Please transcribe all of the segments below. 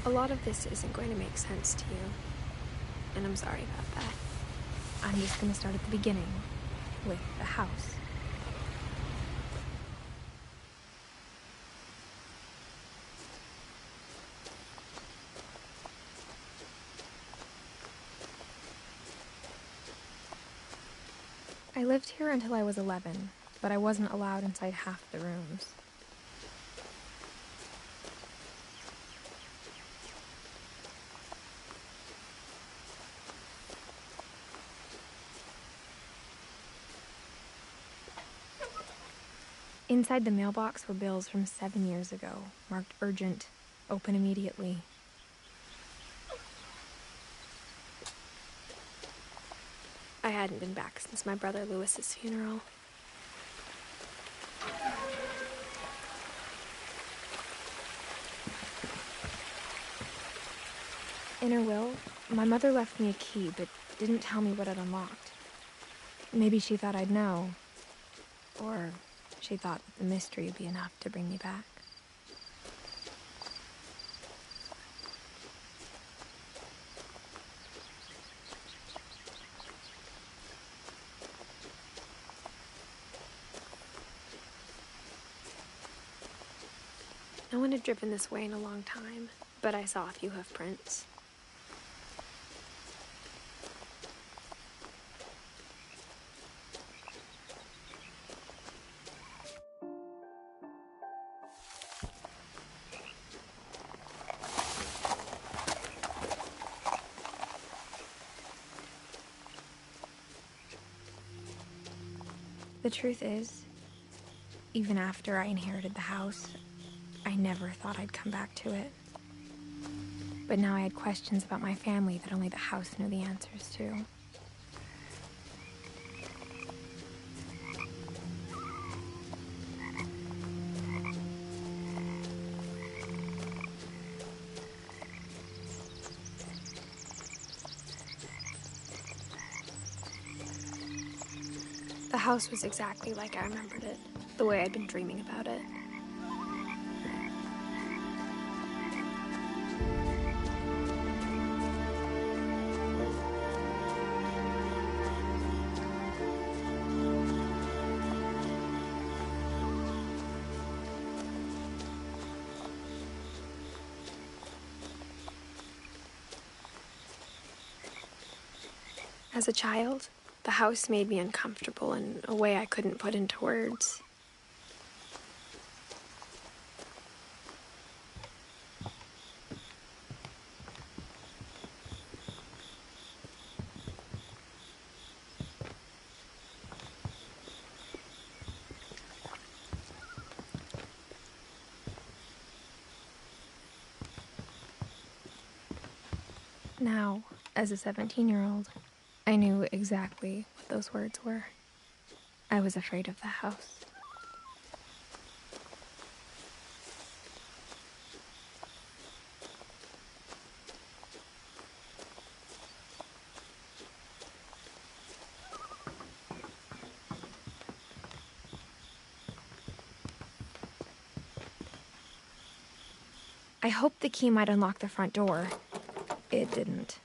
A lot of this isn't going to make sense to you, and I'm sorry about that. I'm just gonna start at the beginning, with the house. I lived here until I was 11, but I wasn't allowed inside half the rooms. Inside the mailbox were bills from 7 years ago, marked urgent, open immediately. I hadn't been back since my brother Lewis's funeral. In her will, my mother left me a key, but didn't tell me what it unlocked. Maybe she thought I'd know. Or she thought that the mystery would be enough to bring me back. No one had driven this way in a long time, but I saw a few hoof prints. The truth is, even after I inherited the house, I never thought I'd come back to it. But now I had questions about my family that only the house knew the answers to. The house was exactly like I remembered it, the way I'd been dreaming about it. As a child, the house made me uncomfortable in a way I couldn't put into words. Now, as a 17-year-old, I knew exactly what those words were. I was afraid of the house. I hoped the key might unlock the front door. It didn't.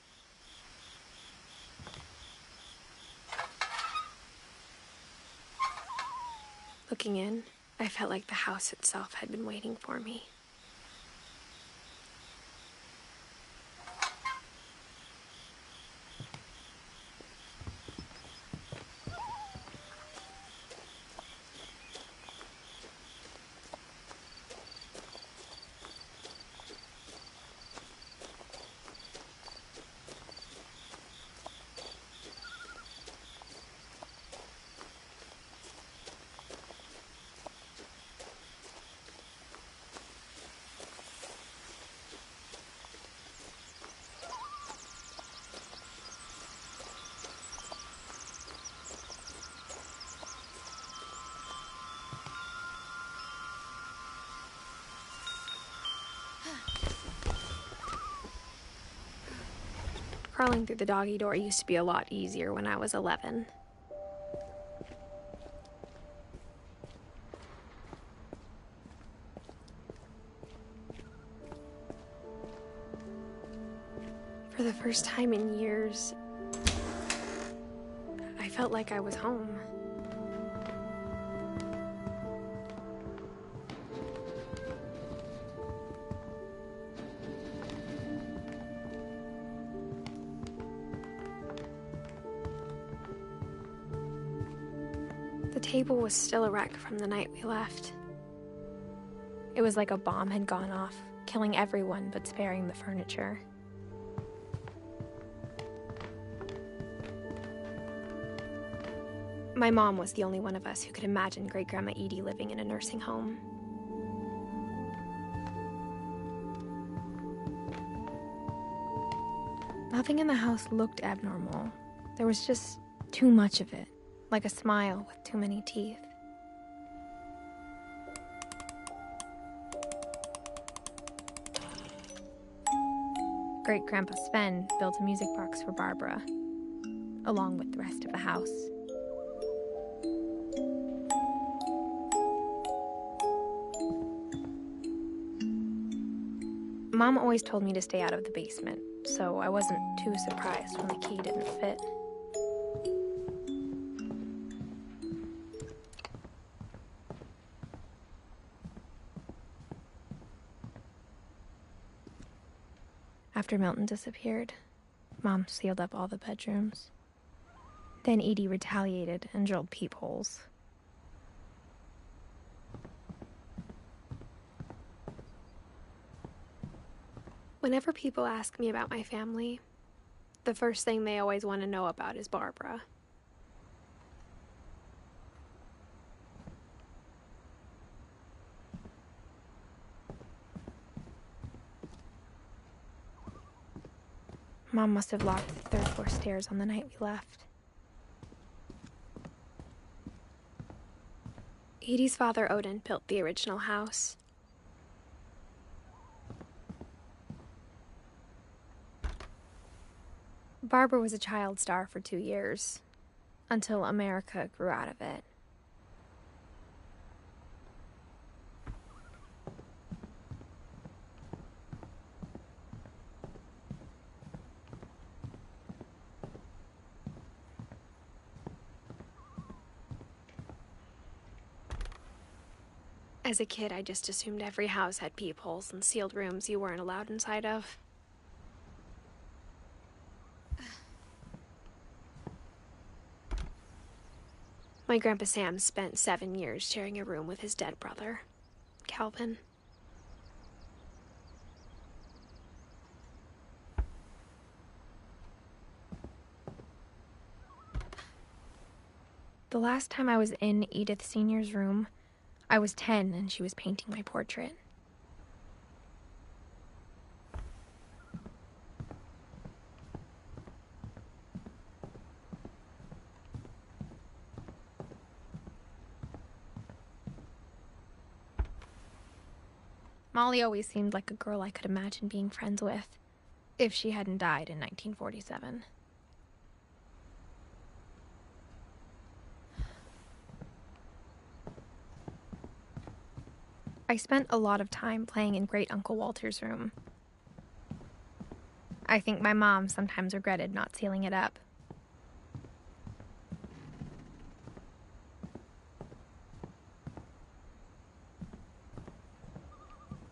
Looking in, I felt like the house itself had been waiting for me. Crawling through the doggy door used to be a lot easier when I was 11. the first time in years, I felt like I was home. The table was still a wreck from the night we left. It was like a bomb had gone off, killing everyone but sparing the furniture. My mom was the only one of us who could imagine Great-Grandma Edie living in a nursing home. Nothing in the house looked abnormal. There was just too much of it, like a smile with too many teeth. Great-Grandpa Sven built a music box for Barbara, along with the rest of the house. Mom always told me to stay out of the basement, so I wasn't too surprised when the key didn't fit. After Milton disappeared, Mom sealed up all the bedrooms. Then Edie retaliated and drilled peepholes. Whenever people ask me about my family, the first thing they always want to know about is Barbara. Mom must have locked the third floor stairs on the night we left. Edie's father, Odin, built the original house. Barbara was a child star for 2 years, until America grew out of it. As a kid, I just assumed every house had peepholes and sealed rooms you weren't allowed inside of. My Grandpa Sam spent 7 years sharing a room with his dead brother, Calvin. The last time I was in Edith Sr.'s room, I was 10 and she was painting my portrait. Molly always seemed like a girl I could imagine being friends with, if she hadn't died in 1947. I spent a lot of time playing in Great Uncle Walter's room. I think my mom sometimes regretted not sealing it up.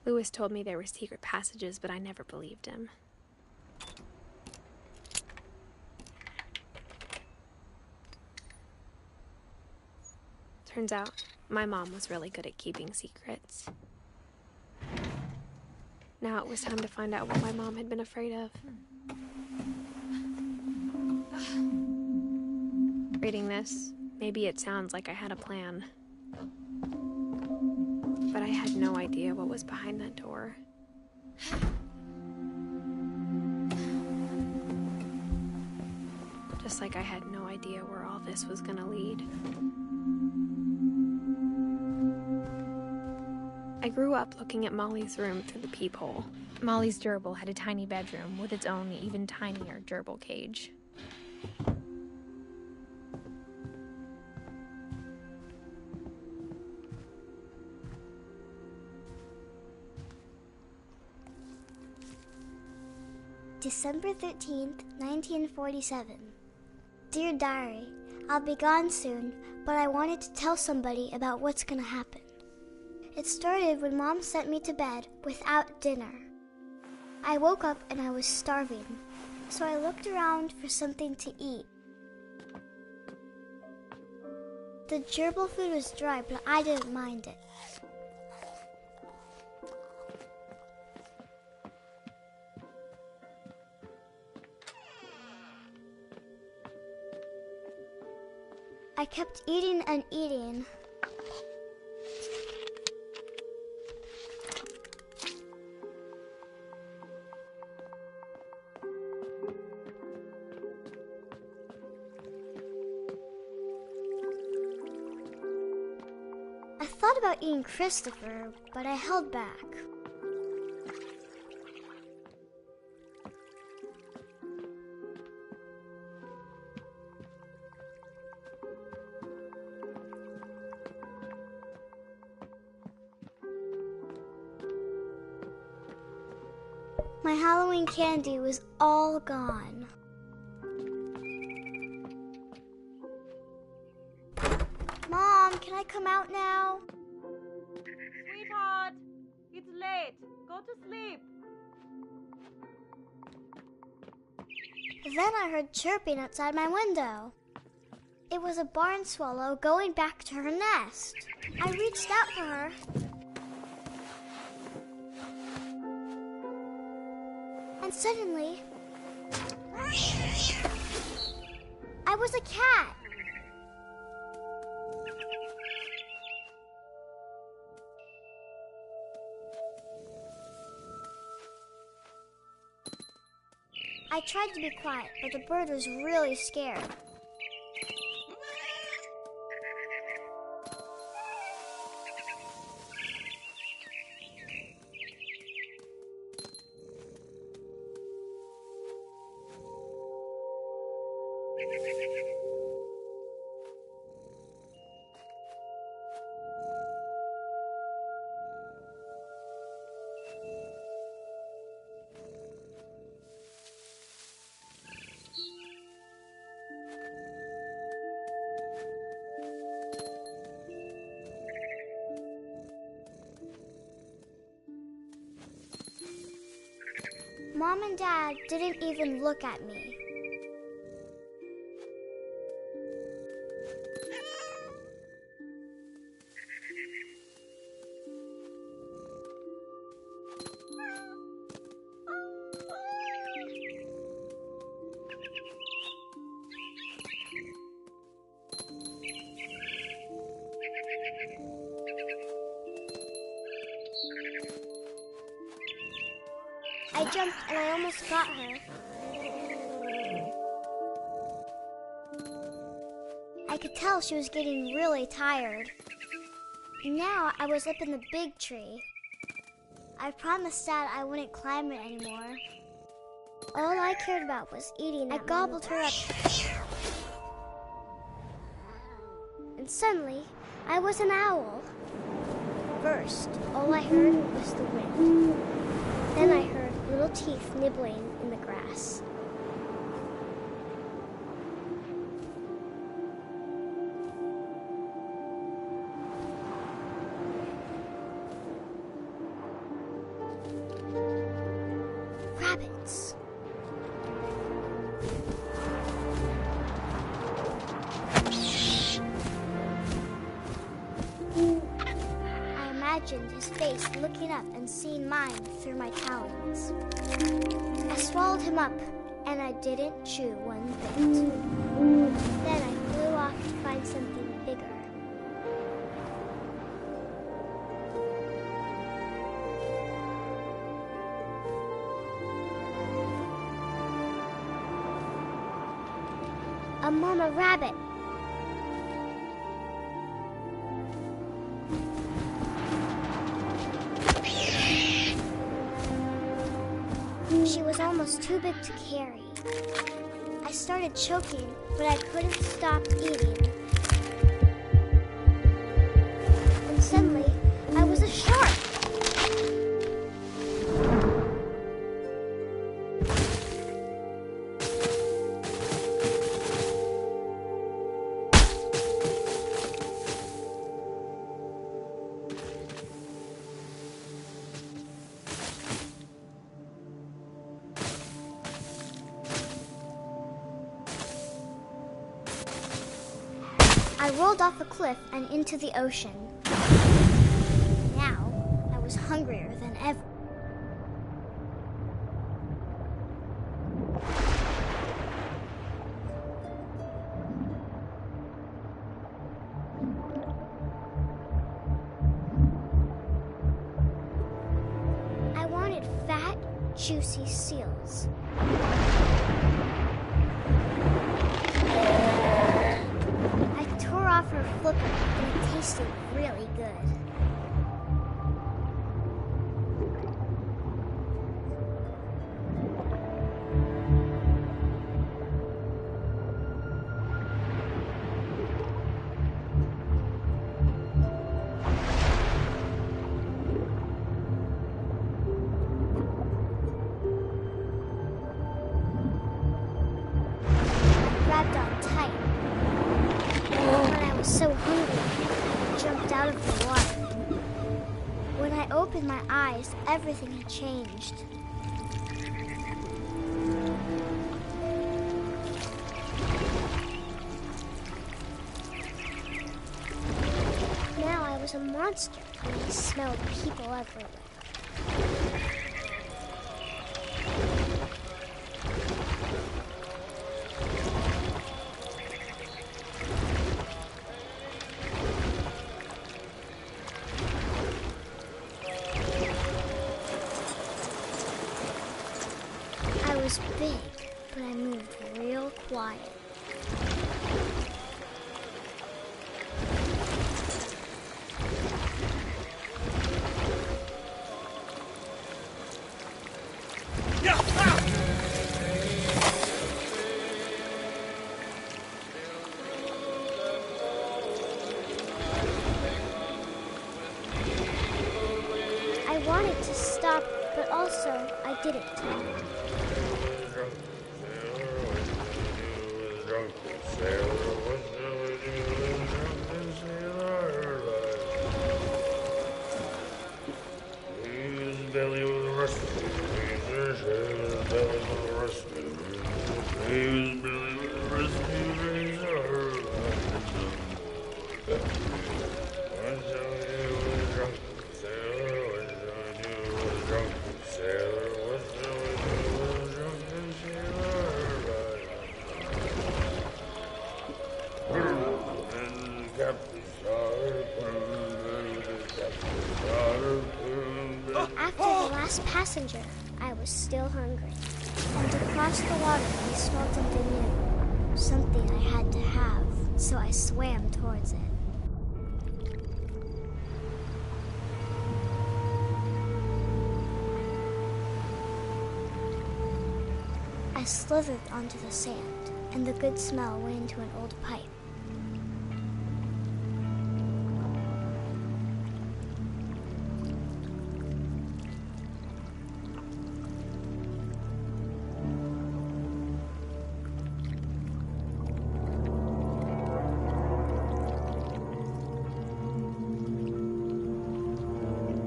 Lewis told me there were secret passages, but I never believed him. Turns out, my mom was really good at keeping secrets. Now it was time to find out what my mom had been afraid of. Reading this, maybe it sounds like I had a plan. But I had no idea what was behind that door. Just like I had no idea where all this was gonna lead. I grew up looking at Molly's room through the peephole. Molly's gerbil had a tiny bedroom with its own even tinier gerbil cage. December 13th, 1947. Dear Diary, I'll be gone soon, but I wanted to tell somebody about what's gonna happen. It started when Mom sent me to bed without dinner. I woke up and I was starving, so I looked around for something to eat. The gerbil food was dry, but I didn't mind it. I kept eating and eating. I thought about eating Christopher, but I held back. My Halloween candy was all gone. Mom, can I come out now? Sweetheart, it's late. Go to sleep. Then I heard chirping outside my window. It was a barn swallow going back to her nest. I reached out for her. And suddenly, I was a cat. I tried to be quiet, but the bird was really scared. Mom and Dad didn't even look at me. I jumped and I almost got her. I could tell she was getting really tired. Now I was up in the big tree. I promised Dad I wouldn't climb it anymore. All I cared about was eating. I gobbled her up. And suddenly, I was an owl. First, all I heard was the wind. Then I heard little teeth nibbling in the grass. Rabbits. I imagined his face looking up and seeing mine through my talons. I swallowed him up, and I didn't chew one bit. Then I flew off to find something bigger. A mama rabbit. She was almost too big to carry. I started choking, but I couldn't stop eating. And suddenly, I was a shark. I rolled off a cliff and into the ocean. Now, I was hungrier than ever. I wanted fat, juicy seals. I tore off her flipper and it tasted really good. Grabbed on tight. When I was so hungry, I jumped out of the water. When I opened my eyes, everything had changed. Now I was a monster, and I smelled people everywhere. I was big, but I moved real quiet. I wanted to stop, but also I didn't. After the last passenger, I was still hungry. And across the water, I smelled something new. Something I had to have, so I swam towards it. I slithered onto the sand, and the good smell went into an old pipe.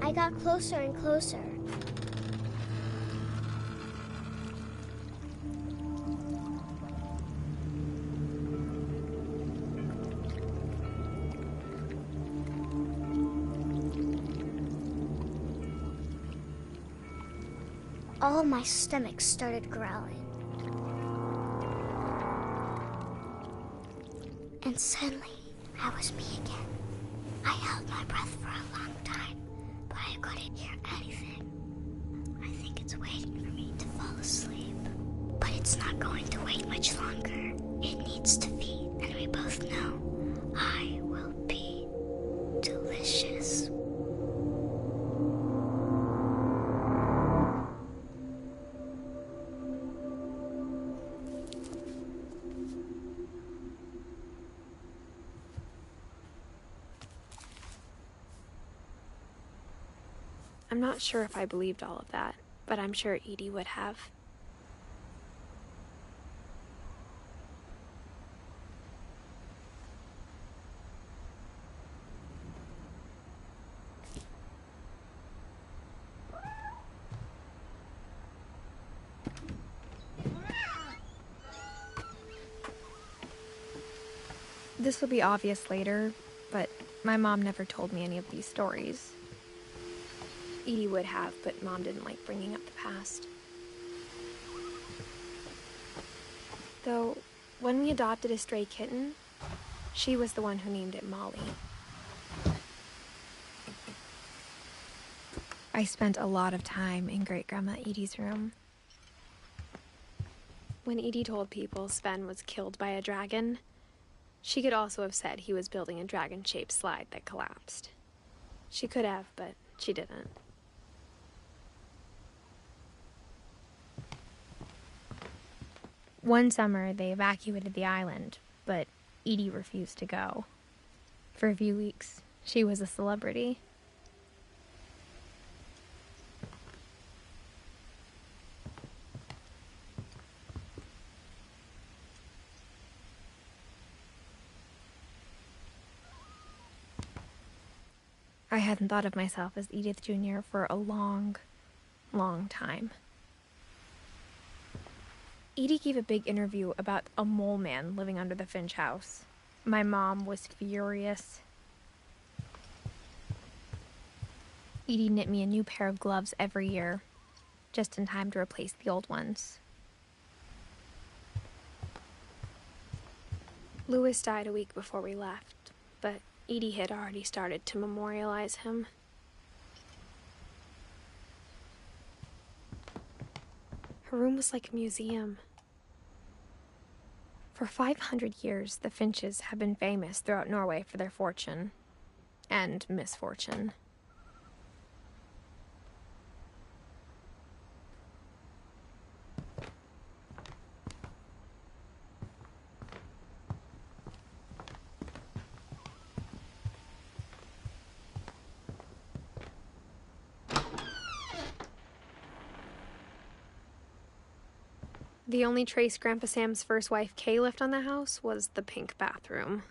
I got closer and closer. All my stomach started growling. And suddenly, I was me again. I held my breath for a long time, but I couldn't hear anything. I think it's waiting for me to fall asleep. But it's not going to wait much longer. It needs to feed, and we both know I will be delicious. I'm not sure if I believed all of that, but I'm sure Edie would have. This will be obvious later, but my mom never told me any of these stories. Edie would have, but Mom didn't like bringing up the past. Though, when we adopted a stray kitten, she was the one who named it Molly. I spent a lot of time in Great-Grandma Edie's room. When Edie told people Sven was killed by a dragon, she could also have said he was building a dragon-shaped slide that collapsed. She could have, but she didn't. One summer, they evacuated the island, but Edie refused to go. For a few weeks, she was a celebrity. I hadn't thought of myself as Edith Jr. for a long, long time. Edie gave a big interview about a mole man living under the Finch house. My mom was furious. Edie knit me a new pair of gloves every year, just in time to replace the old ones. Louis died a week before we left, but Edie had already started to memorialize him. Her room was like a museum. For 500 years, the Finches have been famous throughout Norway for their fortune and misfortune. The only trace Grandpa Sam's first wife, Kay, left on the house was the pink bathroom.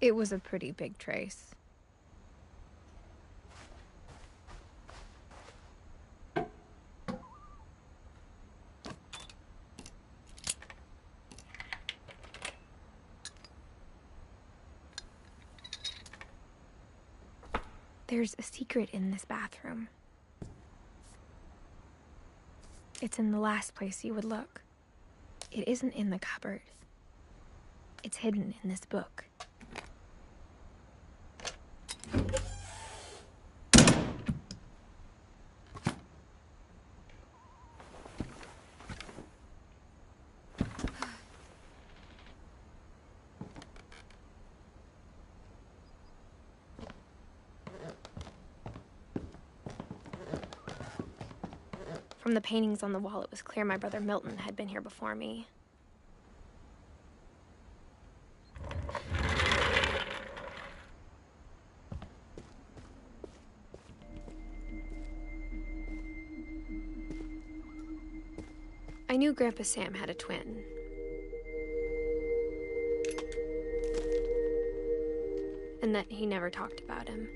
It was a pretty big trace. There's a secret in this bathroom. It's in the last place you would look. It isn't in the cupboard. It's hidden in this book. From the paintings on the wall, it was clear my brother Milton had been here before me. I knew Grandpa Sam had a twin. And that he never talked about him.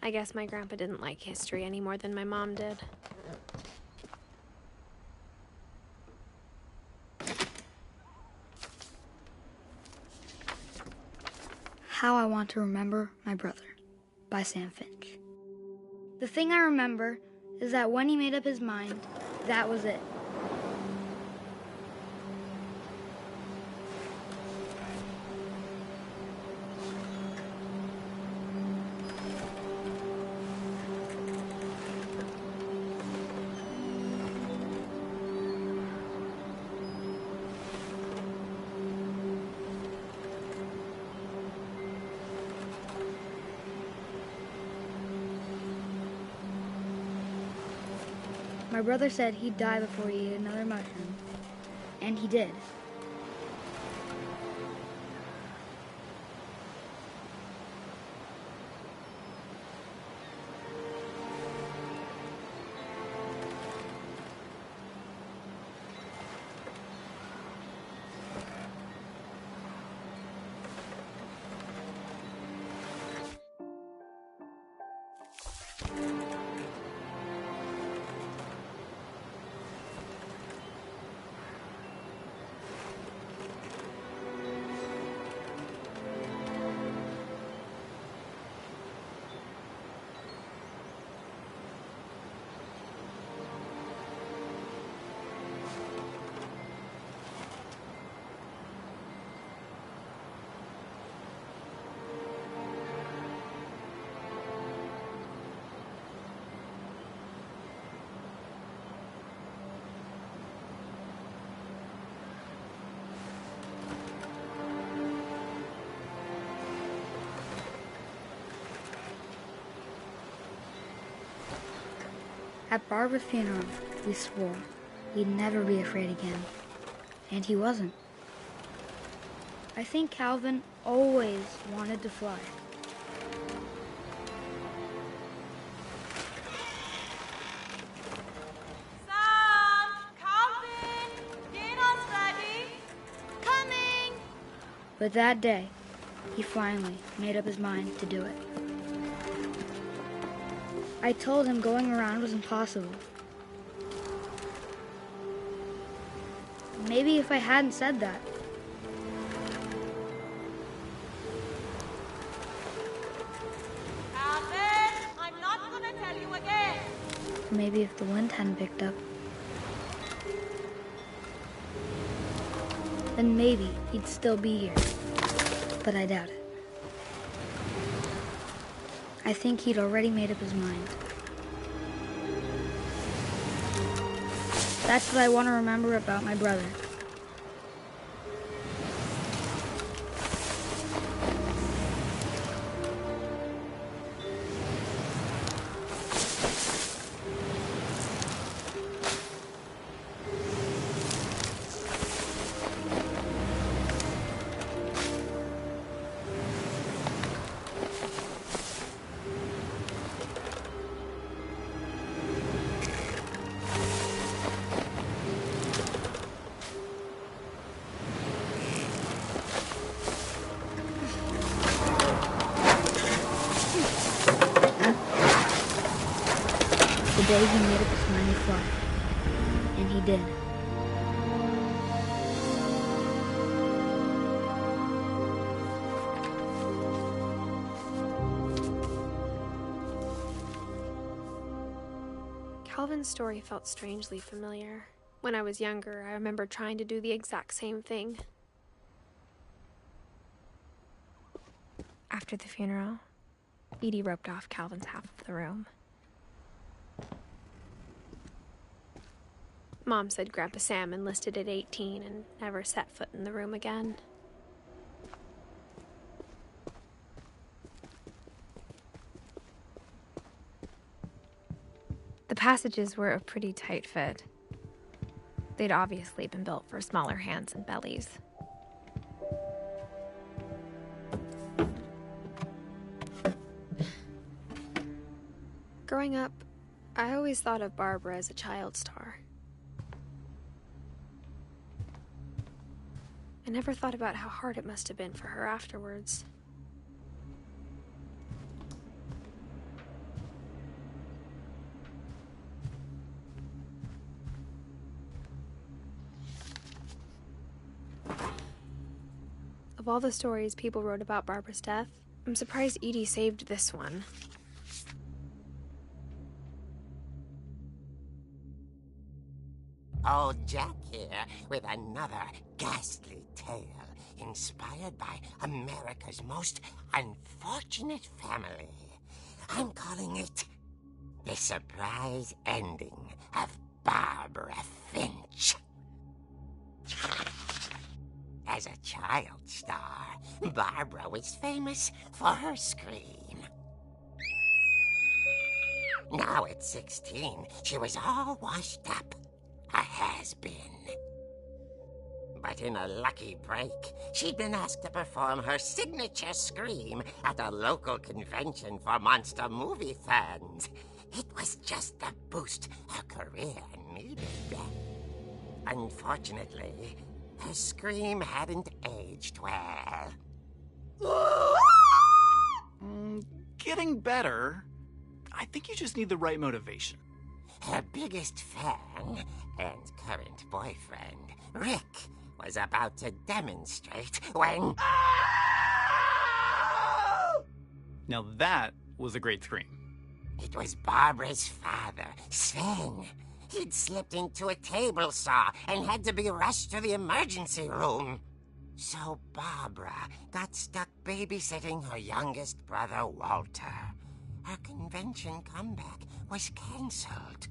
I guess my grandpa didn't like history any more than my mom did. How I Want to Remember My Brother by Sam Finch. The thing I remember is that when he made up his mind, that was it. My brother said he'd die before he ate another mushroom. And he did. At Barbara's funeral, we swore we'd never be afraid again. And he wasn't. I think Calvin always wanted to fly. Sam! Calvin! Dinner's ready! Coming! But that day, he finally made up his mind to do it. I told him going around was impossible. Maybe if I hadn't said that, Calvin! I'm not gonna tell you again! or maybe if the wind hadn't picked up, then maybe he'd still be here. But I doubt it. I think he'd already made up his mind. That's what I want to remember about my brother. The day he made up his mind to fly. And he did. Calvin's story felt strangely familiar. When I was younger, I remember trying to do the exact same thing. After the funeral, Edie roped off Calvin's half of the room. Mom said Grandpa Sam enlisted at 18 and never set foot in the room again. The passages were a pretty tight fit. They'd obviously been built for smaller hands and bellies. Growing up, I always thought of Barbara as a child star. I never thought about how hard it must have been for her afterwards. Of all the stories people wrote about Barbara's death, I'm surprised Edie saved this one. Old Jack here with another ghastly tale inspired by America's most unfortunate family. I'm calling it The Surprise Ending of Barbara Finch. As a child star, Barbara was famous for her scream. Now at 16, she was all washed up. A has-been. But in a lucky break, she'd been asked to perform her signature scream at a local convention for monster movie fans. It was just the boost her career needed. Unfortunately, her scream hadn't aged well. Getting better. I think you just need the right motivation. Her biggest fan and current boyfriend, Rick, was about to demonstrate when... Now that was a great scream. It was Barbara's father, Sven. He'd slipped into a table saw and had to be rushed to the emergency room. So Barbara got stuck babysitting her youngest brother, Walter. Her convention comeback was cancelled.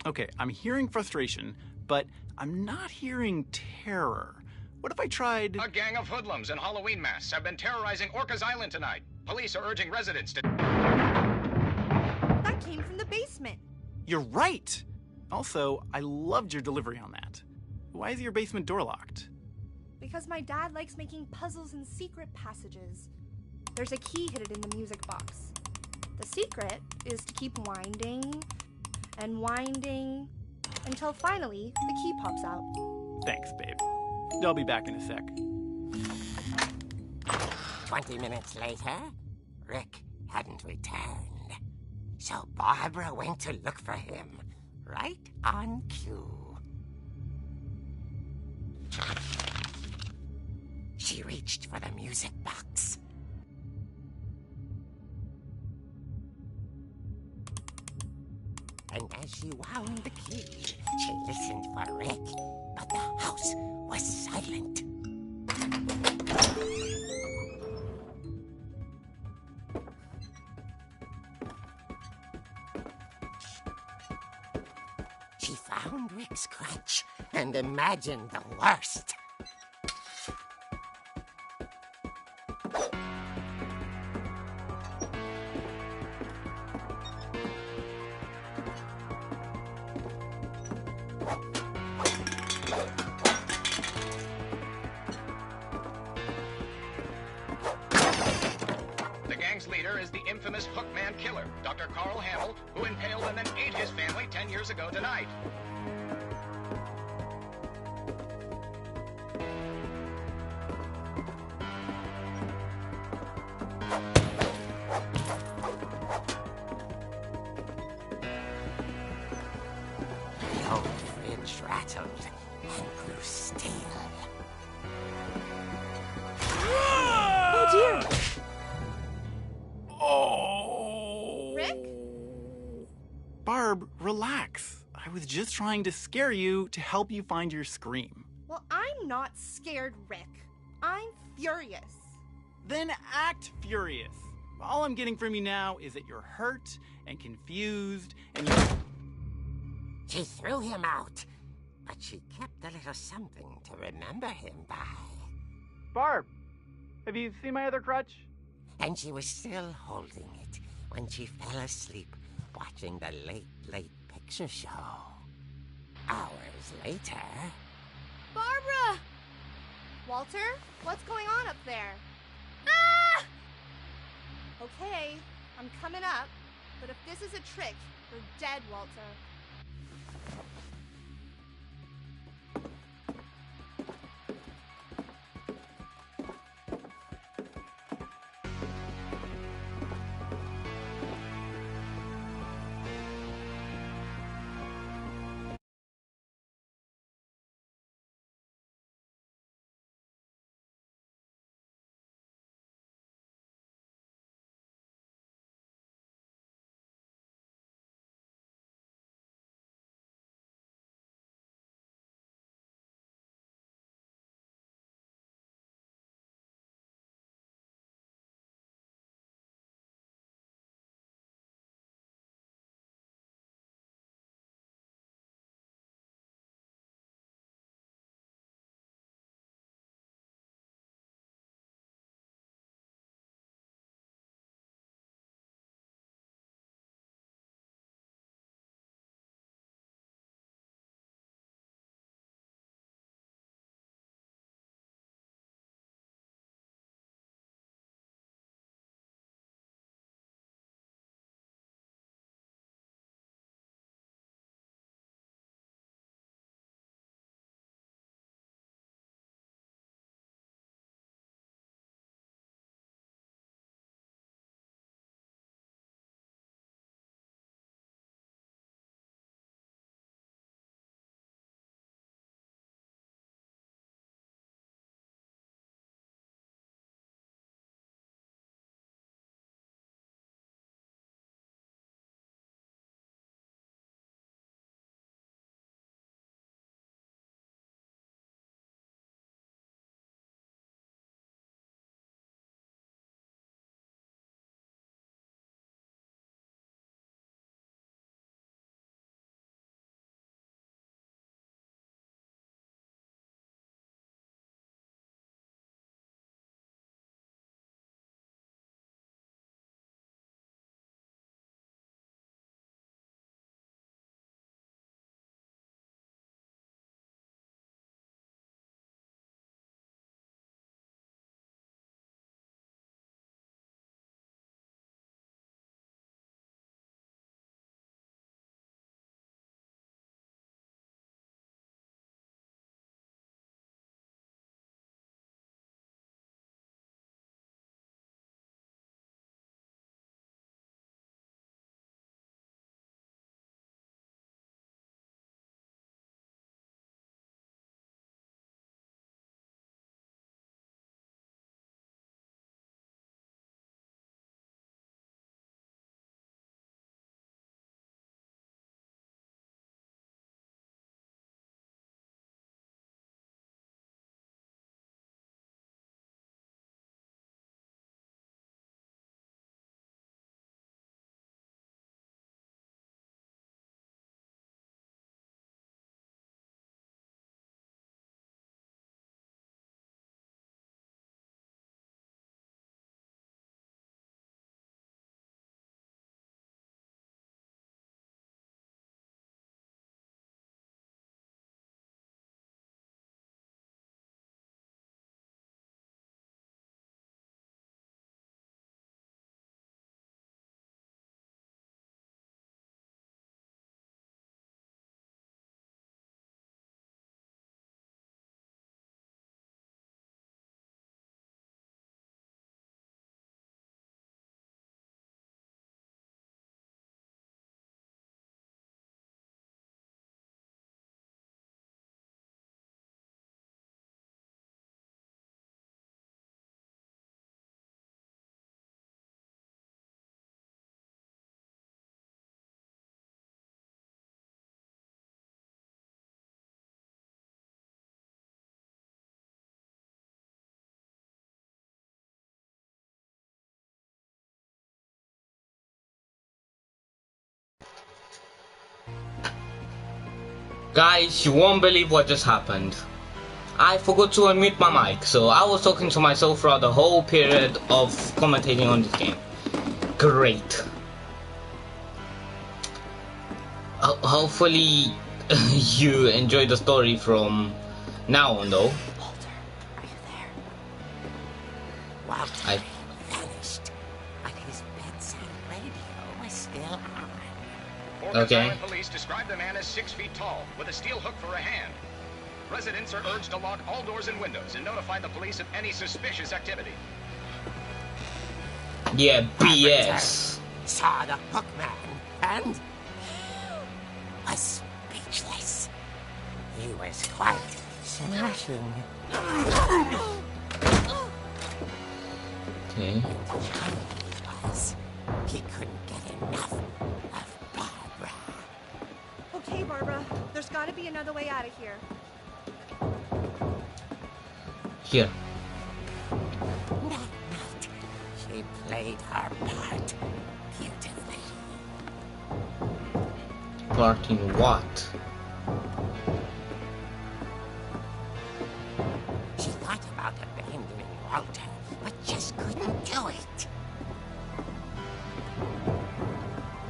Okay, I'm hearing frustration, but I'm not hearing terror. What if I tried... A gang of hoodlums in Halloween masks have been terrorizing Orcas Island tonight. Police are urging residents to... That came from the basement. You're right! Also, I loved your delivery on that. Why is your basement door locked? Because my dad likes making puzzles and secret passages. There's a key hidden in the music box. The secret is to keep winding and winding until finally the key pops out. Thanks, babe. I'll be back in a sec. 20 minutes later, Rick hadn't returned. So Barbara went to look for him, right on cue. She reached for the music box. And as she wound the key, she listened for Rick, but the house was silent. She found Rick's crutch and imagined the worst. The gang's leader is the infamous Hookman killer, Dr. Carl Hamill, who impaled and then ate his family 10 years ago tonight. The old fridge rattled and grew still. Oh dear! Oh! Rick? Barb, relax. I was just trying to scare you to help you find your scream. Well, I'm not scared, Rick. I'm furious. Then act furious. All I'm getting from you now is that you're hurt and confused and you're... She threw him out, but she kept a little something to remember him by. Barb, have you seen my other crutch? And she was still holding it when she fell asleep watching the late picture show. Hours later... Barbara! Walter, what's going on up there? Ah! Okay, I'm coming up, but if this is a trick, you're dead, Walter. Guys, you won't believe what just happened. I forgot to unmute my mic, so I was talking to myself throughout the whole period of commentating on this game. Great. Hopefully you enjoy the story from now on, though. Walter, are you there? Walter vanished, but his bedside radio was still on. Okay. Police describe the man as 6 feet tall, with a steel hook for a hand. Residents are urged to lock all doors and windows and notify the police of any suspicious activity. Yeah, BS. Saw the hook man and was speechless. He was quite smashing. Okay. He couldn't get enough of Barbara. Okay, Barbara, there's got to be another way out of here. Here. That night, she played her part beautifully. Part in what? She thought about abandoning Walter, but just couldn't do it.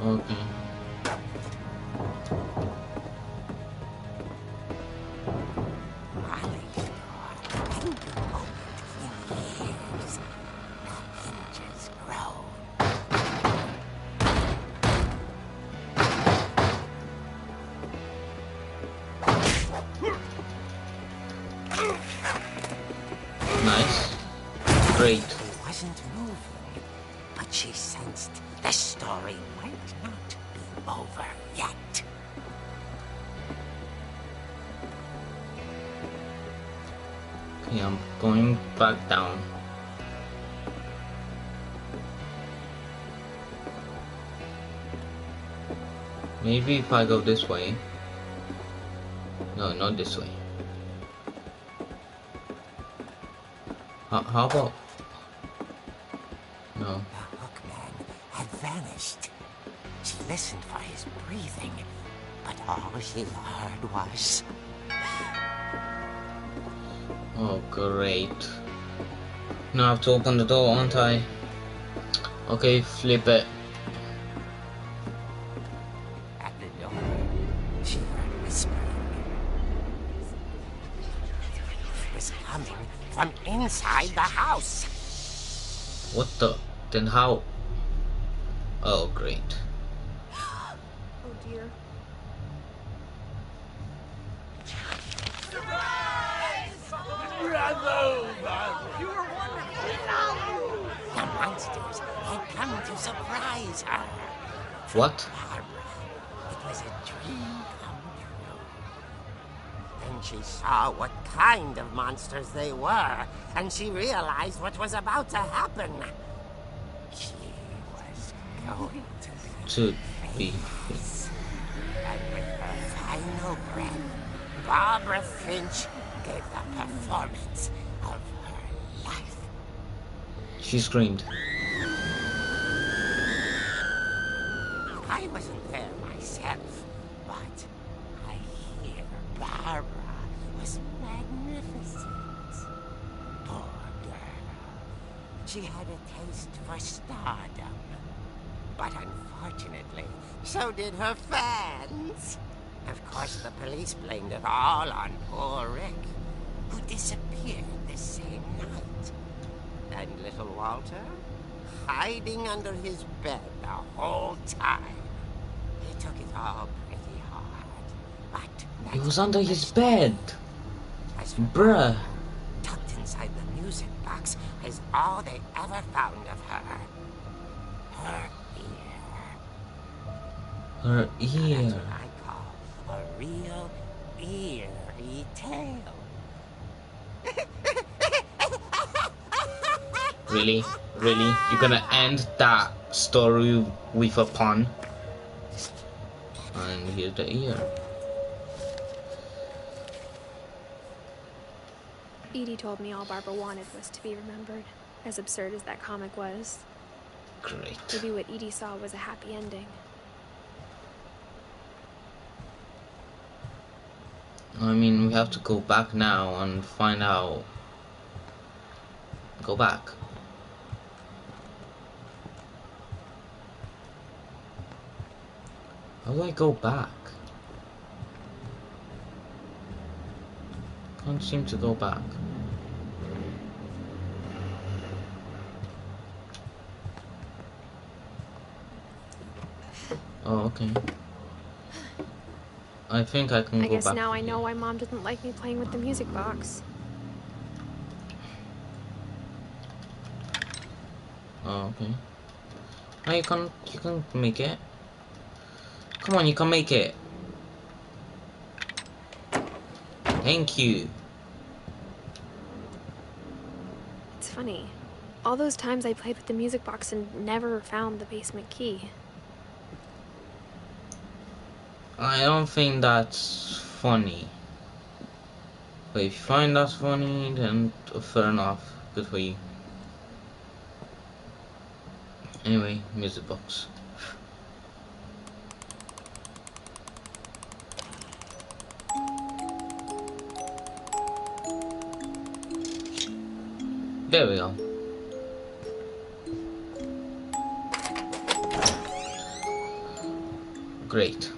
Okay. Nice. Great. He wasn't moving, but she sensed the story might not be over yet. Okay, I'm going back down. Maybe if I go this way. No, not this way. How about? No. The hookman had vanished. She listened for his breathing, but all she heard was... Oh, great. Now I have to open the door, aren't I? Okay, flip it. At the door, she heard whispering. It was coming from inside the house. What the? Then how? Oh, great. Oh dear. The monsters had come to surprise her. What? Barbara, it was a dream come true. Then she saw what kind of monsters they were, and she realized what was about to happen. She was going To be. and with her final breath, Barbara Finch gave the performance of her life. She screamed. I wasn't there myself, but I hear Barbara was magnificent. Poor girl. She had a taste for stardom. But unfortunately, so did her fans. Of course, the police blamed it all on poor Rick, who disappeared the same night. And little Walter, hiding under his bed the whole time. He took it all pretty hard, but... He was under his bed. As for Bruh. tucked inside the music box is all they ever found of her. Her ear. Her That's ear. what I call a real eerie tale. Really? Really? You're gonna end that story with a pun? And here's the ear. Edie told me all Barbara wanted was to be remembered, as absurd as that comic was. Great. Maybe what Edie saw was a happy ending. I mean, we have to go back now and find out. Go back. How do I go back? Can't seem to go back. Oh, okay. I think I can go back. I guess now I know why Mom didn't like me playing with the music box. Oh, okay. Oh, you can make it. Come on, you can make it. Thank you. It's funny. All those times I played with the music box and never found the basement key. I don't think that's funny. But if you find that's funny, then fair enough. Good for you. Anyway, music box. There we go. Great.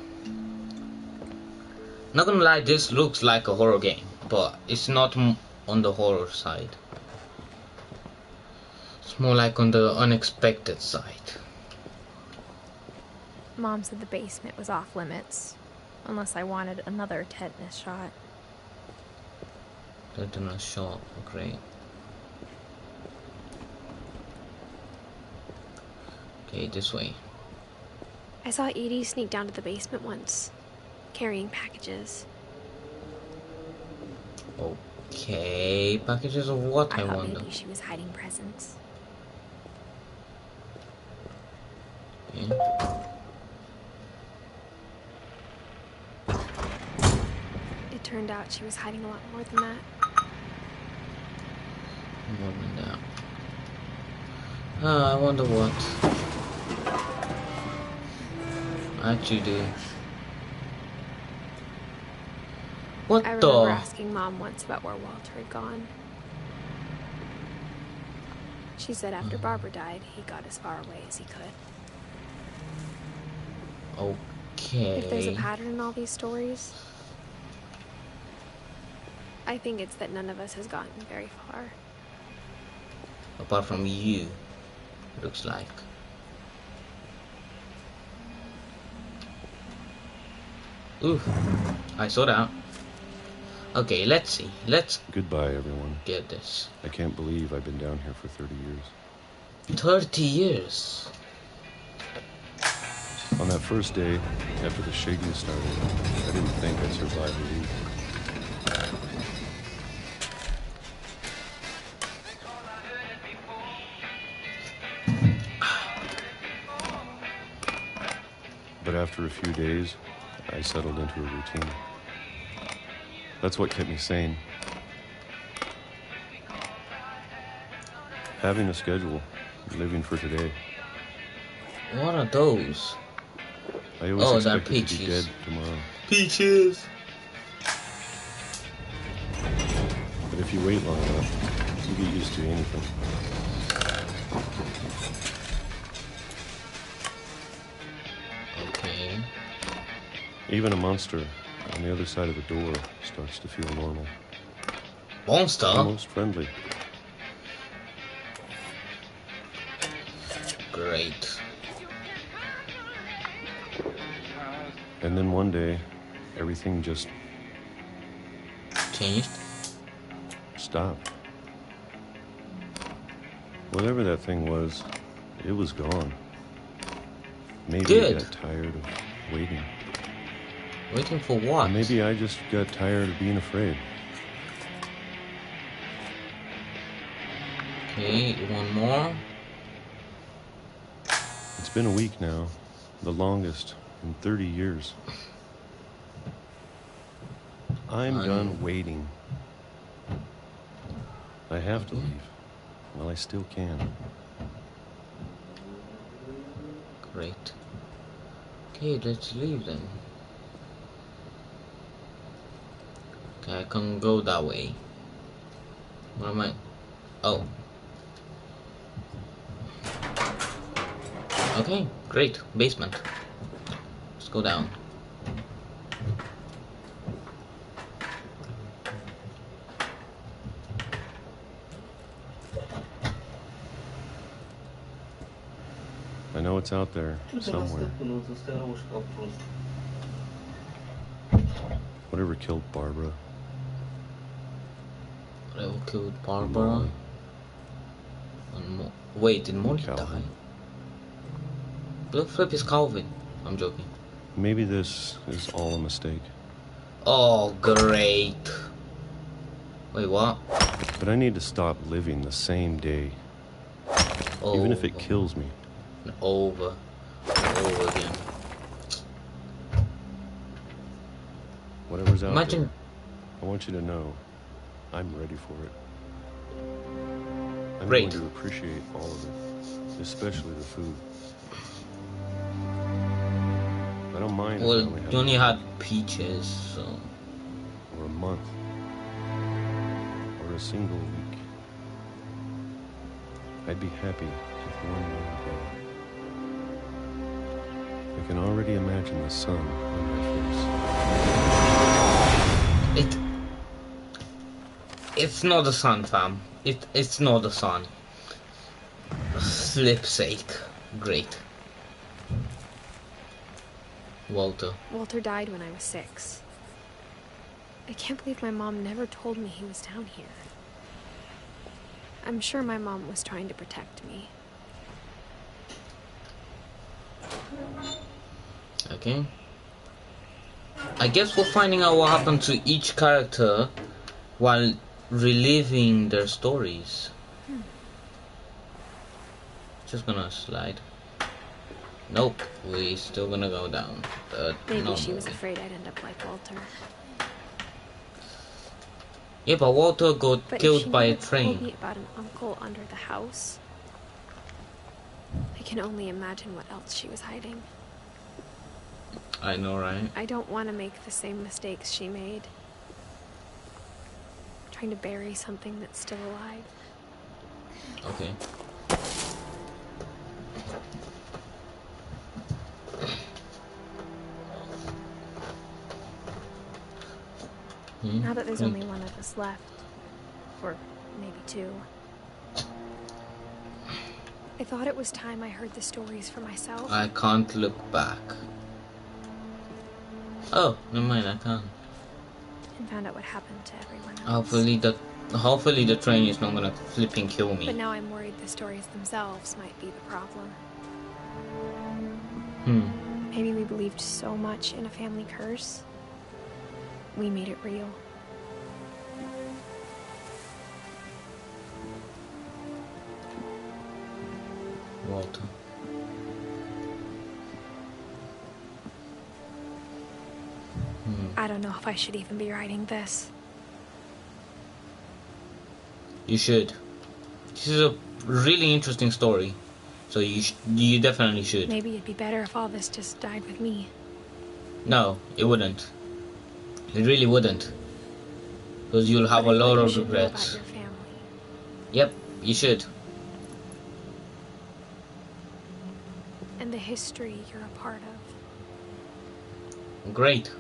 Not gonna lie, this looks like a horror game, but it's not on the horror side. It's more like on the unexpected side. Mom said the basement was off limits, unless I wanted another tetanus shot. Tetanus shot, great. Okay, this way. I saw Edie sneak down to the basement once, carrying packages. Okay, packages of what, I thought wonder? maybe she was hiding presents. Okay. It turned out she was hiding a lot more than that. More than that. I wonder what. Actually do. What I the? remember asking Mom once about where Walter had gone. She said after Barbara died, he got as far away as he could. Okay. If there's a pattern in all these stories, I think it's that none of us has gotten very far. Apart from you, looks like. Ooh, I saw that. Okay, let's see. Let's Goodbye, everyone. get this. I can't believe I've been down here for 30 years. 30 years. On that first day, after the shaking started, I didn't think I'd survive a week. But after a few days, I settled into a routine. That's what kept me sane. Having a schedule, living for today. What are those? I always they're expected to be peaches. dead tomorrow. Peaches. But if you wait long enough, you get used to anything. Okay. Even a monster on the other side of the door starts to feel normal. Monster? Almost friendly. Great. And then one day, everything just Changed? stopped. Whatever that thing was, it was gone. Maybe Good. I got tired of waiting. Waiting for what? Or maybe I just got tired of being afraid. Okay, one more. It's been a week now, the longest in 30 years. I'm done waiting. I have to leave. Well, I still can. Great. Okay, let's leave then. Okay, I can go that way. What am I? Oh. Okay, great. Basement. Let's go down. I know it's out there, somewhere. Whatever killed Barbara. Whatever killed Barbara. And wait, did Molly die? The flip is Calvin. I'm joking. Maybe this is all a mistake. Oh, great. Wait, what? But I need to stop living the same day. Even if it kills me. Over again. Whatever's out Imagine. there, I want you to know I'm ready for it. I'm Great. going to appreciate all of it, especially the food. I don't mind. Well, if I you only had peaches, so. Or a month. Or a single week. I'd be happy with one more day. I can already imagine the sun on my face. It's not the sun, fam. It's not the sun. Flip's sake. Great. Walter. Walter died when I was 6. I can't believe my mom never told me he was down here. I'm sure my mom was trying to protect me. Okay. I guess we're finding out what happened to each character while reliving their stories. Just gonna slide. Nope, we still gonna go down. Maybe she was afraid I'd end up like Walter. Yeah, but Walter got killed by a But train. if she never told me about an uncle under the house, I can only imagine what else she was hiding. I know, right? I don't want to make the same mistakes she made. Trying to bury something that's still alive. Okay. Now that there's only one of us left, or maybe 2, I thought it was time I heard the stories for myself. I can't look back. Oh, never mind, I can't. And found out what happened to everyone else. Hopefully the train is not gonna flipping kill me. But now I'm worried the stories themselves might be the problem. Maybe we believed so much in a family curse, we made it real. Walter. I don't know if I should even be writing this. You should. This is a really interesting story, so you definitely should. Maybe it'd be better if all this just died with me. No, it wouldn't. It really wouldn't. Because you'll have a lot of regrets. About your family. Yep, you should. And the history you're a part of. Great.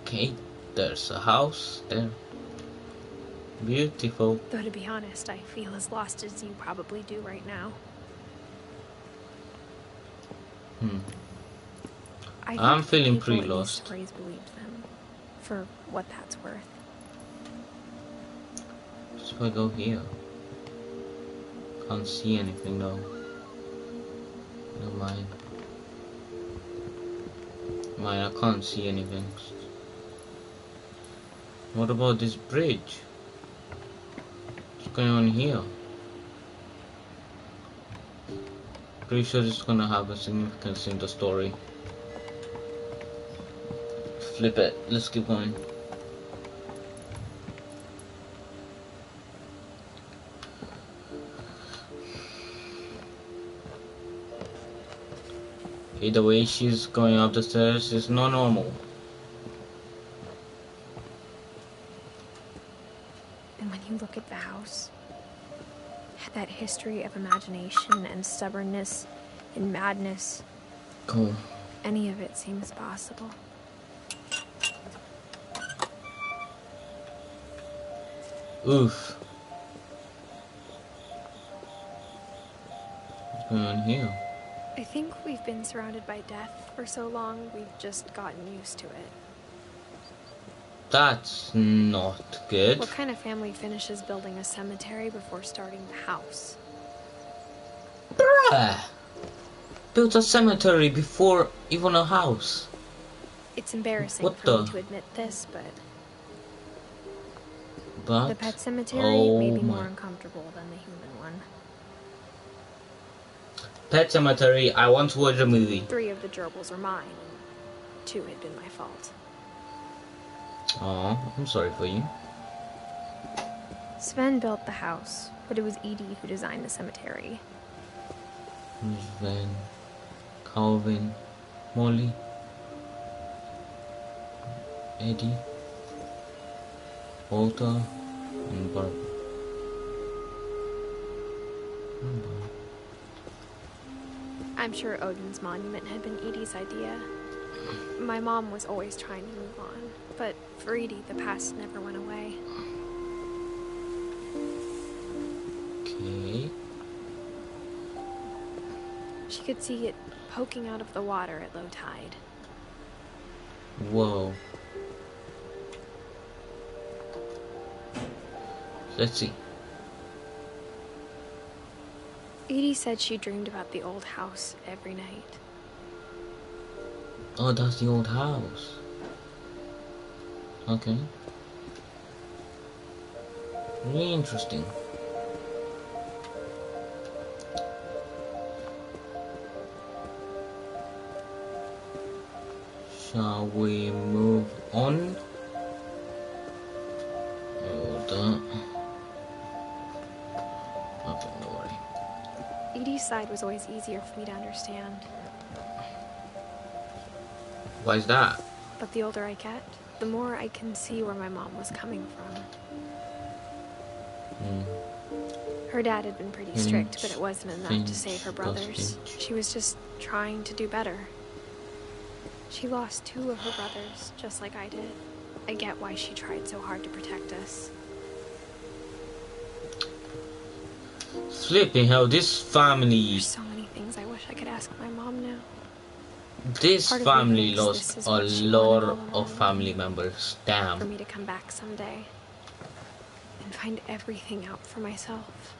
Okay, there's a house there. Beautiful. Though to be honest, I feel as lost as you probably do right now. I'm feeling people pretty in lost. these stories believed them, for what that's worth. So I go here. Can't see anything though. Never mind. I can't see anything. What about this bridge? What's going on here? Pretty sure it's gonna have a significance in the story. Flip it. Let's keep going. The way she's going up the stairs is not normal. And when you look at the house, that history of imagination and stubbornness and madness, Cool. any of it seems possible. Oof. What's going on here? I think we've been surrounded by death for so long, we've just gotten used to it. That's not good. What kind of family finishes building a cemetery before starting the house? Bruh! Built a cemetery before even a house. It's embarrassing What for me the- to admit this, but But the pet cemetery oh may be my. more uncomfortable than the human one. Pet Cemetery, I want to watch a movie. 3 of the gerbils are mine, and 2 had been my fault. Oh, I'm sorry for you. Sven built the house, but it was Edie who designed the cemetery. Sven, Calvin, Molly, Eddie, Walter, and Barbara. I'm sure Odin's monument had been Edie's idea. My mom was always trying to move on, but for Edie, the past never went away. Okay. She could see it poking out of the water at low tide. Whoa. Let's see. Edie said she dreamed about the old house every night. Oh, that's the old house. Okay. Really interesting. Shall we move on? Hold on. Okay, no worry. Edie's side was always easier for me to understand, Why is that? but the older I get, the more I can see where my mom was coming from. Her dad had been pretty strict, but it wasn't enough to save her brothers. She was just trying to do better. She lost 2 of her brothers, just like I did. I get why she tried so hard to protect us. Flipping hell, this family. There's so many things I wish I could ask my mom now. This Part of me family thinks lost this is a what she lot wanted all of along. family members. For Damn. me to come back someday and find everything out for myself.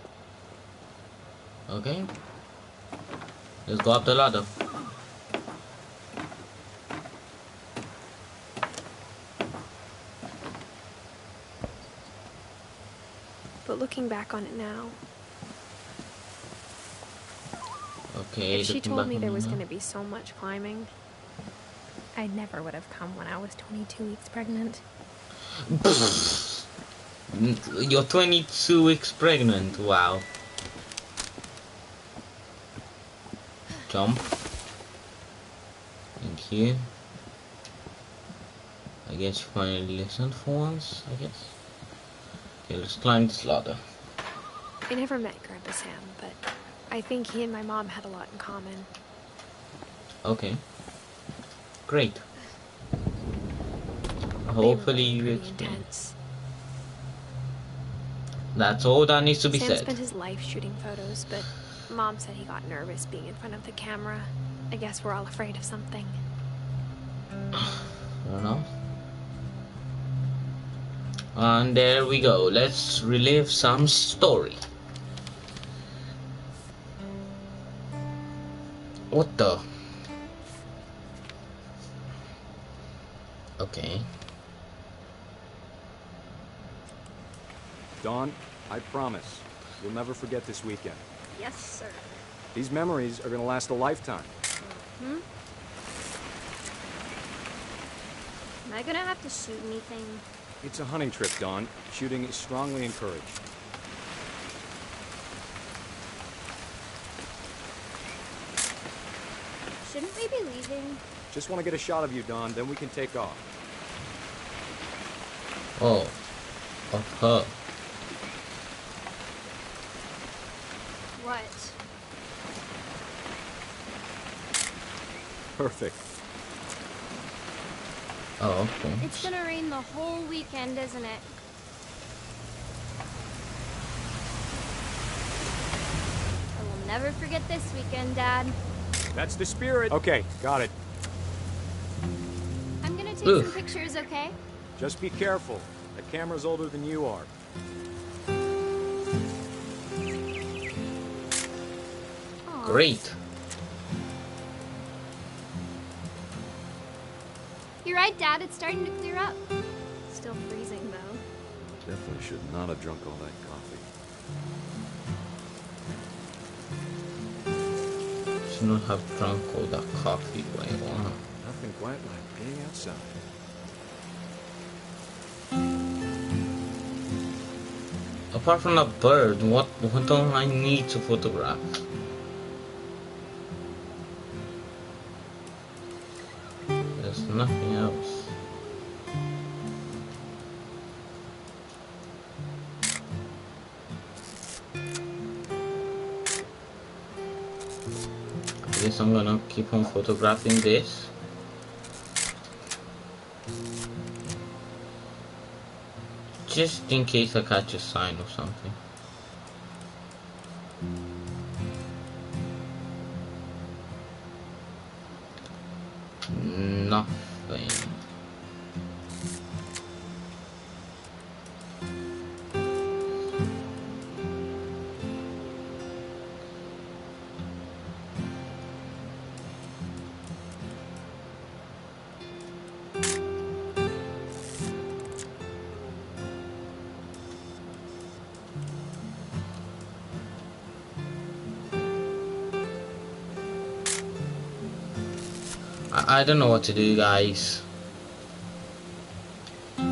Okay. Let's go up the ladder. But looking back on it now, Okay. if she looking told back me on there it was now. going to be so much climbing, I never would have come when I was 22 weeks pregnant. You're 22 weeks pregnant. Wow. Jump. Thank you. I guess you finally listened for once, I guess. Okay, let's climb this ladder. I never met Grandpa Sam, but I think he and my mom had a lot in common. Okay. Great. They Hopefully were you pretty explain. intense. That's all that needs to be Sam said. spent his life shooting photos, but Mom said he got nervous being in front of the camera. I guess we're all afraid of something. Fair enough. And there we go. Let's relive some story. What the? Okay. Dawn, I promise, you'll never forget this weekend. Yes, sir. These memories are gonna last a lifetime. Hmm? Am I gonna have to shoot anything? It's a hunting trip, Dawn. Shooting is strongly encouraged. Shouldn't we be leaving? Just want to get a shot of you, Dawn, then we can take off. Oh, of her. What? Perfect. Oh, okay. It's gonna rain the whole weekend, isn't it? I will never forget this weekend, Dad. That's the spirit. Okay, got it. I'm gonna take some pictures, okay? Just be careful. The camera's older than you are. Aww. Great. You're right, Dad. It's starting to clear up. Still freezing, though. Definitely should not have drunk all that coffee. Should not have drunk all that coffee. Wait, wow. Nothing quite like being outside. Apart from a bird, what don't I need to photograph? There's nothing else. I guess I'm gonna keep on photographing this. Just in case I catch a sign or something. Nothing. I don't know what to do, guys. I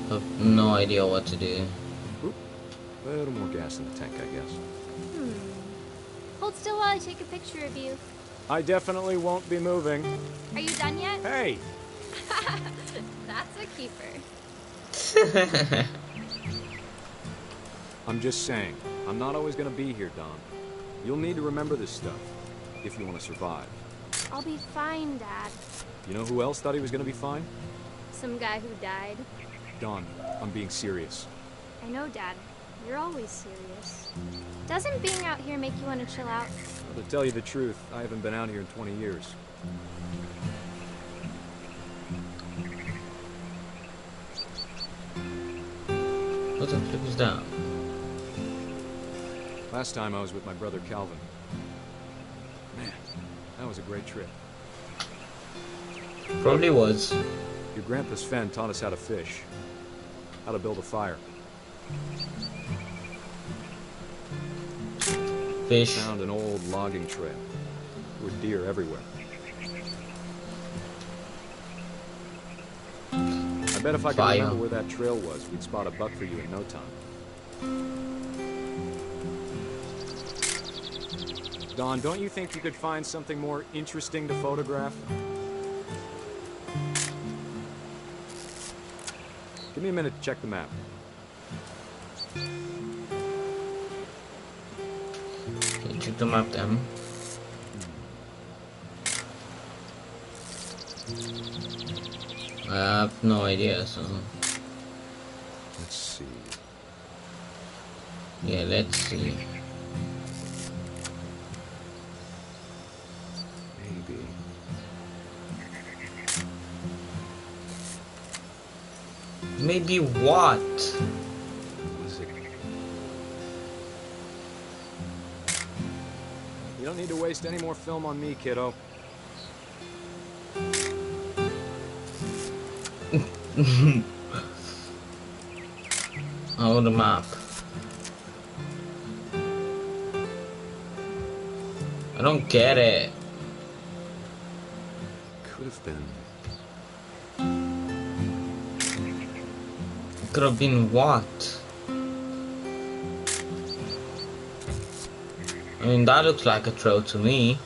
have no idea what to do. Oop. A little more gas in the tank, I guess. Hold still while I take a picture of you. I definitely won't be moving. Are you done yet? Hey! That's a keeper. I'm just saying, I'm not always gonna be here, Don. You'll need to remember this stuff, if you want to survive. I'll be fine, Dad. You know who else thought he was gonna be fine? Some guy who died. Don, I'm being serious. I know, Dad. You're always serious. Doesn't being out here make you want to chill out? Well, to tell you the truth, I haven't been out here in 20 years. What the flip is that? Last time I was with my brother Calvin. Man, that was a great trip. Probably was. Your grandpa Sven taught us how to fish, how to build a fire. Fish. Found an old logging trail. There were deer everywhere. I bet if I could remember where that trail was, we'd spot a buck for you in no time. Don, don't you think you could find something more interesting to photograph? Give me a minute to check the map. Okay, check the map then. I have no idea, so... Let's see. Yeah, let's see. Maybe. Maybe what? Was it? You don't need to waste any more film on me, kiddo. Oh, the map. I don't get it. Could have been. It could have been what? I mean, that looks like a trail to me.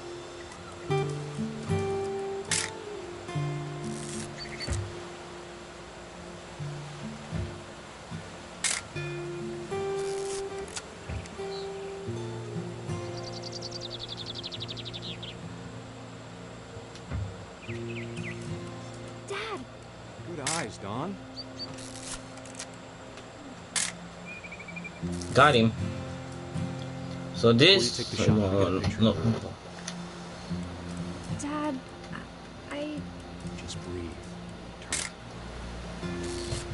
Don? Got him. So this... Before you take the shot, I get a picture no. of her. Dad, I... Just breathe. Turn.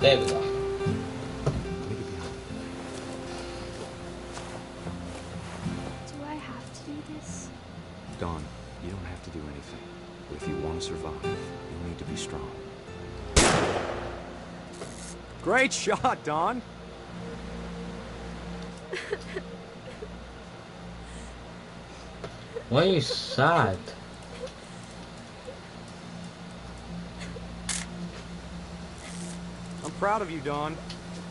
There we go. Let me get behind you. Do I have to do this? Don, you don't have to do anything. But if you want to survive, you'll need to be strong. Great shot, Don! Why are you sad? I'm proud of you, Don.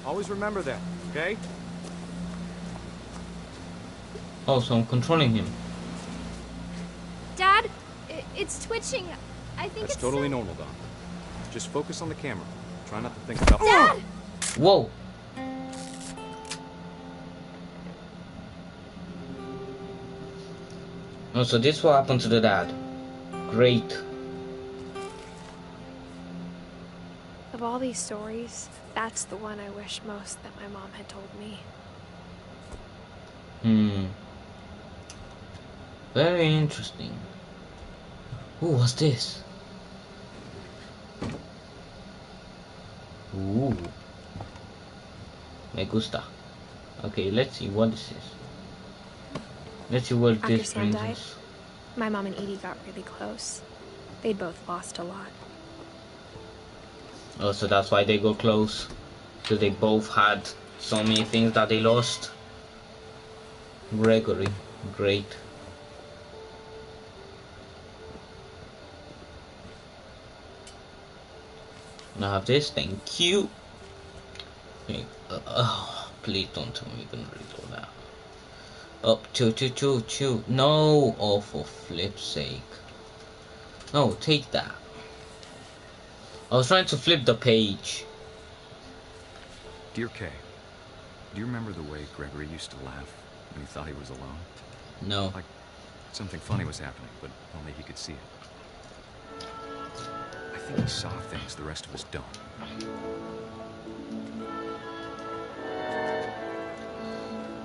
Always remember that, okay? Oh, so I'm controlling him. Dad, it's twitching. I think That's it's totally normal, Don. Just focus on the camera. Try not to think about... Dad! Whoa. Oh, so this what happened to the dad. Great. Of all these stories, that's the one I wish most that my mom had told me. Very interesting. Ooh, what's this? Ooh. Me gusta. Okay, let's see what this is. Let's see what After this Sam brings died, us. my mom and Edie got really close. They'd both lost a lot. Oh, so that's why they got close. Because they both had so many things that they lost. Gregory, great. And I have this, thank you. Okay. Please don't tell me you're gonna reload that. Up, chew. No, oh, for flip's sake. No, take that. I was trying to flip the page. Dear Kay, do you remember the way Gregory used to laugh when he thought he was alone? No. Like something funny was happening, but only he could see it. I think he saw things the rest of us don't.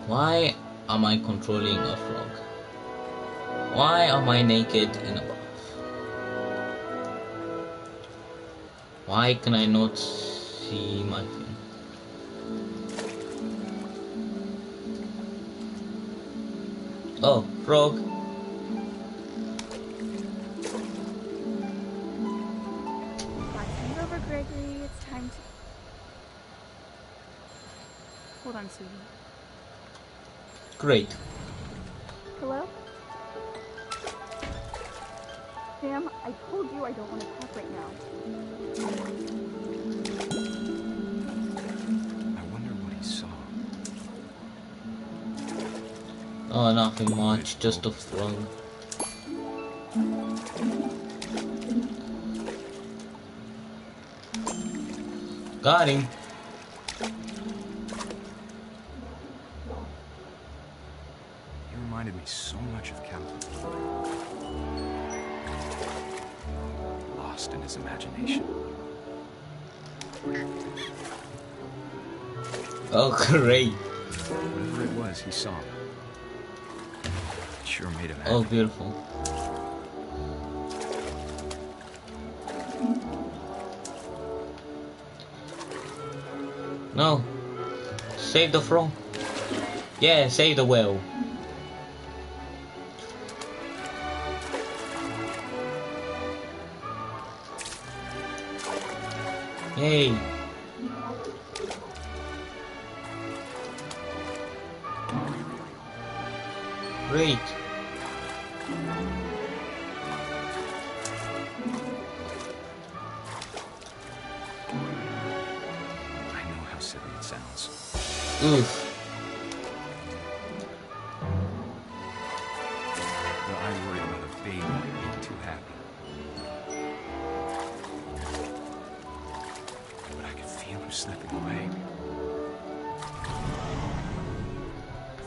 Why am I controlling a frog? Why am I naked in a bath? Why can I not see my thing? Oh, frog. Watching over Gregory, it's time to... Hold on, sweetie. Great. Hello? Sam, I told you I don't want to talk right now. I wonder what he saw. Oh, nothing much, just a frog. Got him. He reminded me so much of Calvin. Lost in his imagination. Oh, great. Whatever it was, he saw it. It sure made him happy. Oh, beautiful. No. Save the frog. Yeah, save the whale. Yay. Great. I know how silly it sounds. Oof. But I worry about a baby being too happy. But I can feel him slipping away.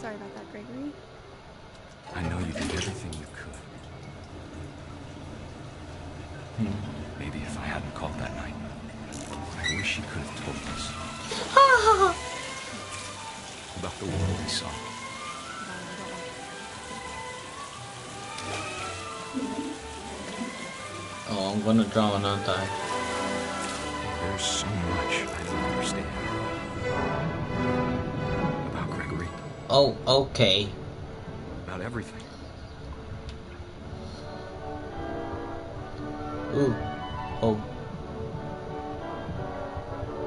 Sorry about that, Gregory. I know you did everything you could. Maybe if I hadn't called that night, I wish wish he could have told us. About the world he saw. Oh, I'm gonna drown, aren't I? There's so much I don't understand. About Gregory. Oh, okay. About everything. Ooh. Oh.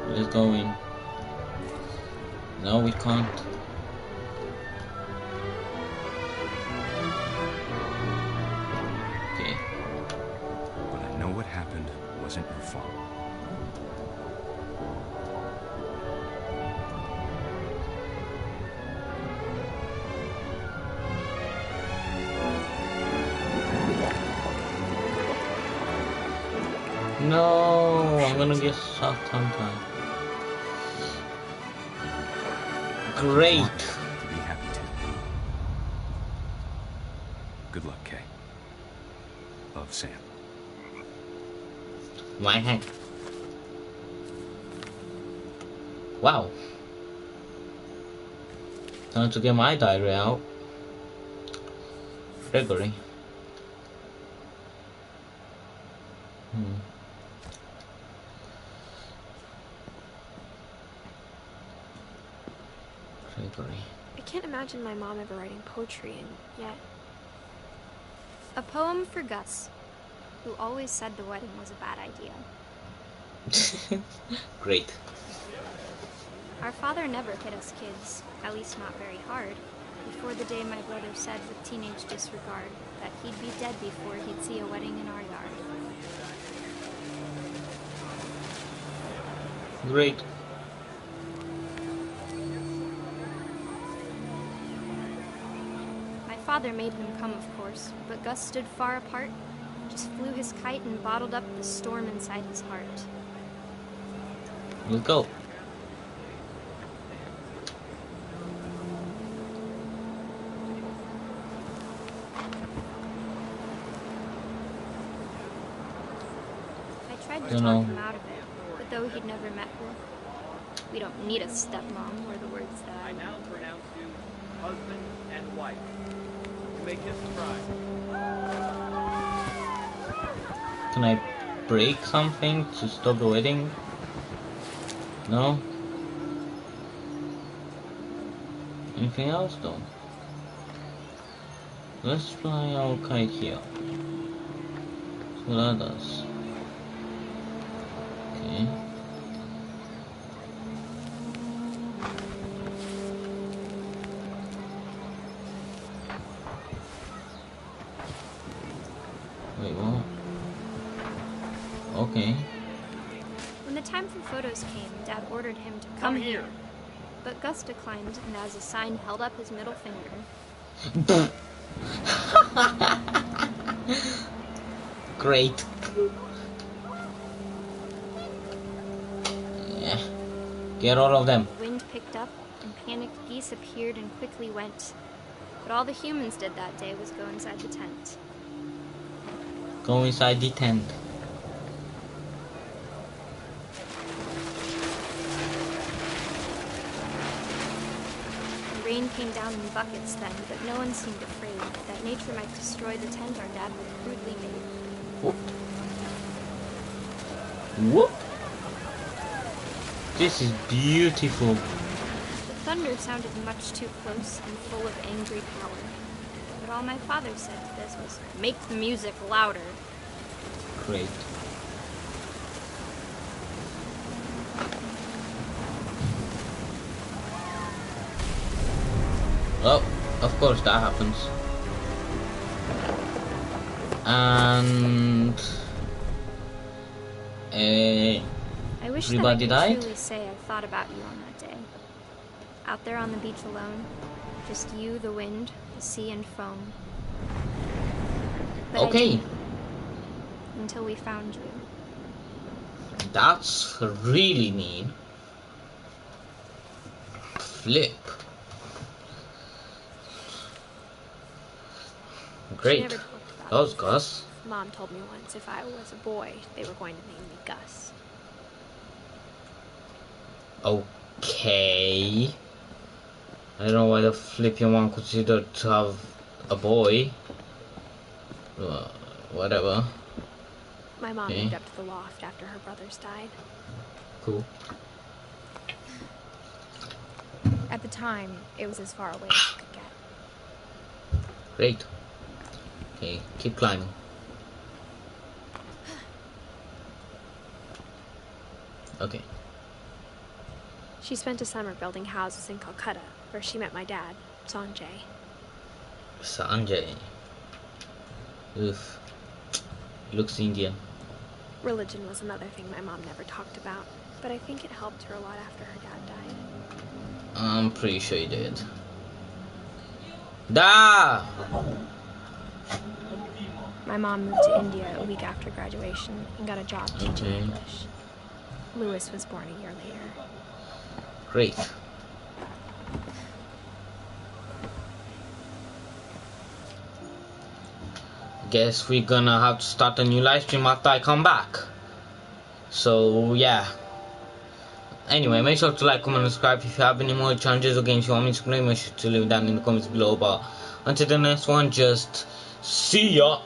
Let's go in. No, we can't. Okay. But I know what happened wasn't your fault. No, I'm gonna get sucked sometime. Great. To be happy too. Good luck, Kay. Love, Sam. My hand. Wow. Time to get my diary out. Gregory. Gregory. I can't imagine my mom ever writing poetry, and yet... A poem for Gus, who always said the wedding was a bad idea. Great. Our father never hit us kids, at least not very hard, before the day my brother said with teenage disregard that he'd be dead before he'd see a wedding in our yard. Great. My father made him come, of course, but Gus stood far apart, just flew his kite and bottled up the storm inside his heart. Let's go. I tried to talk him out of it, but though he'd never met her, we don't need a stepmom, were the words that I now pronounce you husband and wife. You may kiss the bride. Can I break something to stop the wedding? No? Anything else though? Let's fly our kite here. So that does. Okay. Wait, what? Okay. When the time for photos came, Dad ordered him to come here. But Gus declined, and as a sign held up his middle finger. Great. Yeah. Get all of them. The wind picked up, and panicked geese appeared and quickly went. But all the humans did that day was go inside the tent. Go inside the tent. The rain came down in buckets then, but no one seemed afraid that nature might destroy the tent our dad had crudely made. Whoop. Whoop. This is beautiful. The thunder sounded much too close and full of angry power. But all my father said to this was, make the music louder. Great. Oh, of course that happens. And I wish everybody that I could died. truly say I thought about you on that day. Out there on the beach alone, just you, the wind, the sea, and foam. But Okay. I didn't, until we found you. That's really mean. Flip. Great. She never talked about That was it. Gus. Mom told me once if I was a boy, they were going to name me Gus. Okay. I don't know why the flip your mom considered to have a boy. Whatever. My mom moved up to the loft after her brothers died. Cool. At the time, it was as far away as I could get. Great. Okay, keep climbing. Okay. She spent a summer building houses in Calcutta, where she met my dad, Sanjay. Sanjay. Oof. Looks Indian. Religion was another thing my mom never talked about, but I think it helped her a lot after her dad died. I'm pretty sure he did. Da! My mom moved to India a week after graduation and got a job teaching English. Louis was born a year later. Great. Guess we're gonna have to start a new live stream after I come back. So yeah. Anyway, make sure to like, comment, and subscribe. If you have any more challenges or games you want me to play, make sure to leave it down in the comments below. But until the next one, just see ya.